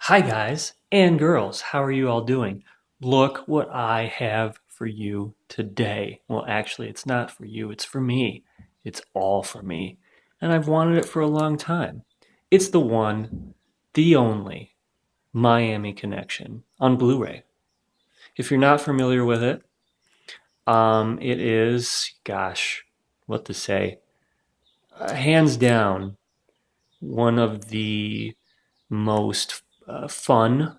Hi guys and girls, how are you all doing? Look what I have for you today. Well, actually, it's not for you, it's for me. It's all for me. And I've wanted it for a long time. It's the one, the only Miami Connection on Blu-ray. If you're not familiar with it, it is, gosh, what to say, hands down, one of the most fun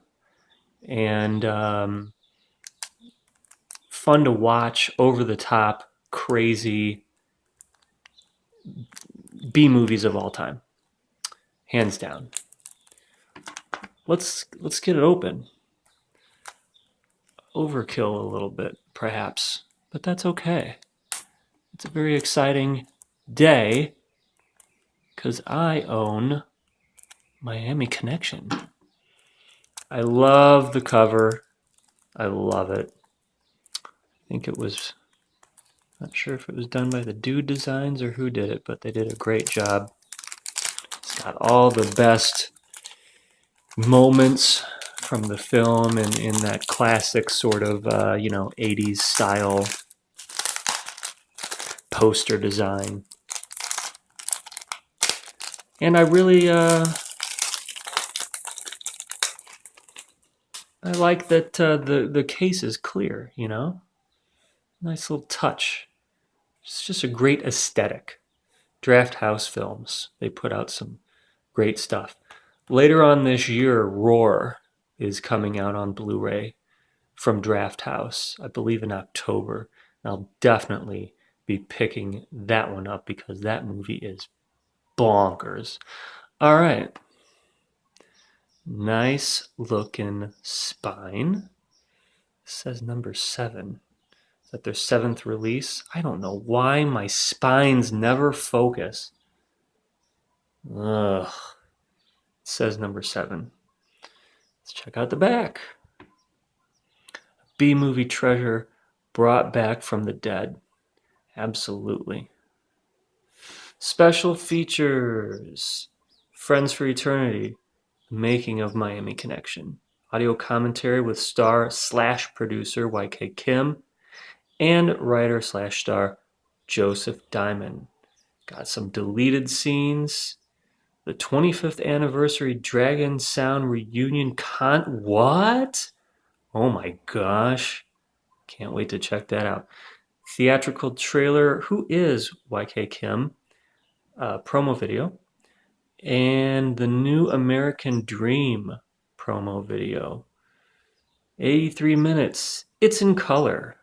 and fun to watch, over the top, crazy B movies of all time, hands down. Let's get it open. Overkill a little bit, perhaps, but that's okay. It's a very exciting day because I own Miami Connection. I love the cover. I love it. I think it was, not sure if it was done by the Dude Designs or who did it, but they did a great job. It's got all the best moments from the film and in that classic sort of 80s style poster design. And I really I like that the case is clear, you know? Nice little touch. It's just a great aesthetic. Drafthouse Films, they put out some great stuff. Later on this year, Roar is coming out on Blu-ray from Drafthouse, I believe in October. I'll definitely be picking that one up because that movie is bonkers. All right. Nice looking spine. It says number 7. Is that their 7th release? I don't know why my spines never focus. Ugh. It says number 7. Let's check out the back. B-movie treasure brought back from the dead. Absolutely. Special features. Friends for Eternity. The Making of Miami Connection. Audio commentary with star/producer YK Kim and writer/star Joseph Diamond. Got some deleted scenes. The 25th anniversary Dragon Sound reunion what? Oh my gosh. Can't wait to check that out. Theatrical trailer, Who is YK Kim? Promo video. And the New American Dream promo video. 83 minutes. It's in color.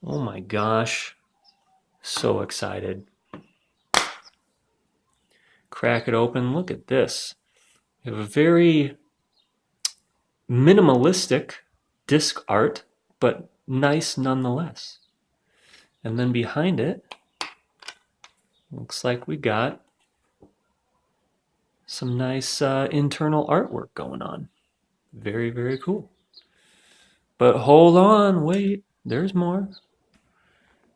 Oh my gosh. So excited. Crack it open. Look at this. We have a very minimalistic disc art, but nice nonetheless. And then behind it, looks like we got some nice internal artwork going on. Very, very cool. But hold on, wait, there's more.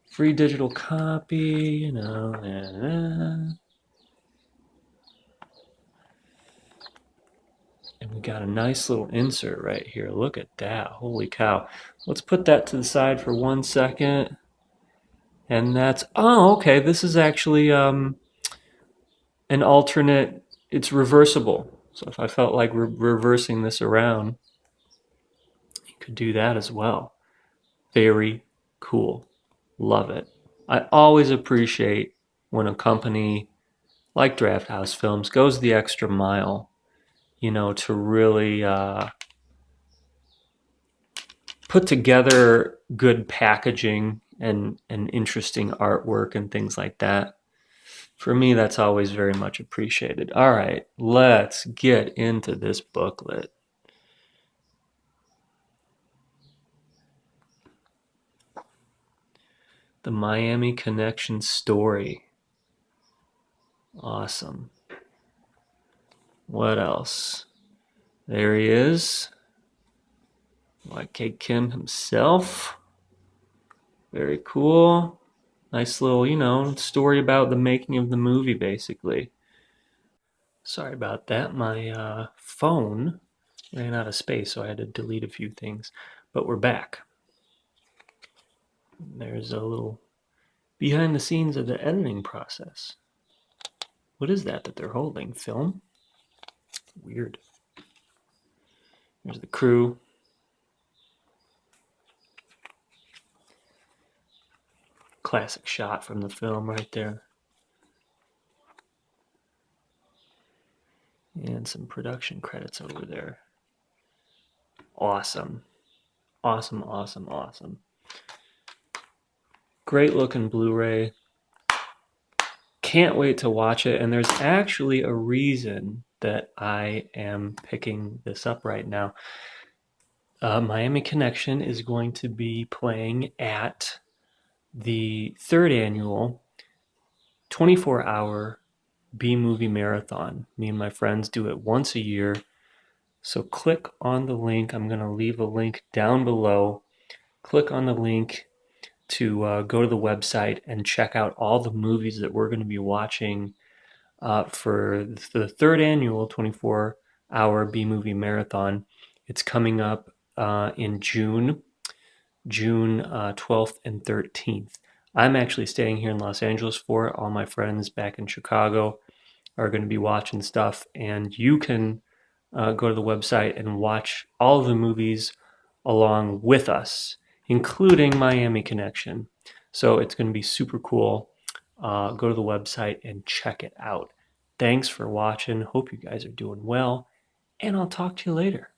Free digital copy, you know. And we got a nice little insert right here. Look at that. Holy cow. Let's put that to the side for 1 second. And that's, oh, okay. This is actually an alternate, it's reversible. So if I felt like reversing this around, you could do that as well. Very cool. Love it. I always appreciate when a company like Drafthouse Films goes the extra mile, you know, to really put together good packaging and interesting artwork and things like that. For me, that's always very much appreciated. All right, let's get into this booklet. The Miami Connection story. Awesome. What else? There he is. YK Kim himself. Very cool. Nice little, you know, story about the making of the movie, basically. Sorry about that. My phone Ran out of space, so I had to delete a few things. But we're back. There's a little behind the scenes of the editing process. What is that they're holding? Film? Weird. There's the crew. Classic shot from the film right there. And some production credits over there. Awesome. Awesome, awesome, awesome. Great looking Blu-ray. Can't wait to watch it. And there's actually a reason that I am picking this up right now. Miami Connection is going to be playing at the third annual 24-hour B-movie marathon. Me and my friends do it once a year. So click on the link. I'm going to leave a link down below. Click on the link to go to the website and check out all the movies that we're going to be watching for the third annual 24-hour B-movie marathon. It's coming up in June 12th and 13th. I'm actually staying here in Los Angeles for it. All my friends back in Chicago are going to be watching stuff, and you can go to the website and watch all of the movies along with us, including Miami Connection. So it's going to be super cool. Go to the website and check it out. Thanks for watching. Hope you guys are doing well, and I'll talk to you later.